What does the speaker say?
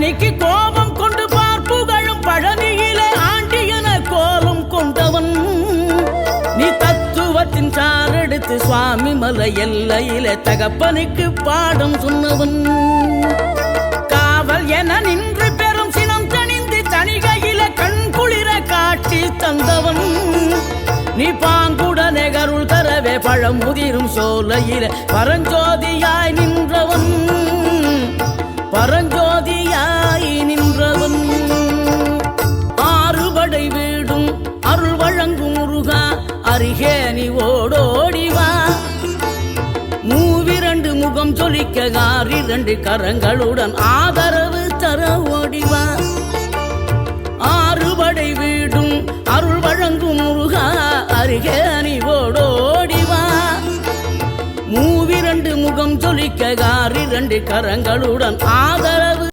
பழனிக்கு கோபம் கொண்டு பார்ப்புகழும் பழனியிலே ஆண்டியன கோலம் கொண்டவன் நீ தத்துவத்தின் சாரெடுத்து சுவாமி மலை எல்லையிலே தகப்பனுக்கு பாடம் சொன்னவன் காவல் என நின்று பெரும் சினம் தணிந்து தணிகையில கண் குளிர காட்சி தந்தவன் நீ பாங்குடனே கருள் தரவே பழம் முதிரும் சோலையில பரஞ்சோதியாய் நின்றவன் பரஞ்சோதியாய் நின்றவன் ஆறுபடை வீடும் அருள் வழங்கும் முருகா அருகே நீ ஓடோடிவா மூவிரண்டு முகம் சொலிக்க ஆறிரண்டு கரங்களுடன் ஆதரவு தர ஓடிவா ஆறுபடை வீடும் அருள் வழங்கும் முருகா அருகே நீ ஓடோடிவா மூவிரண்டு முகம் சொலிக்க ஆறிரண்டு கரங்களுடன் ஆதரவு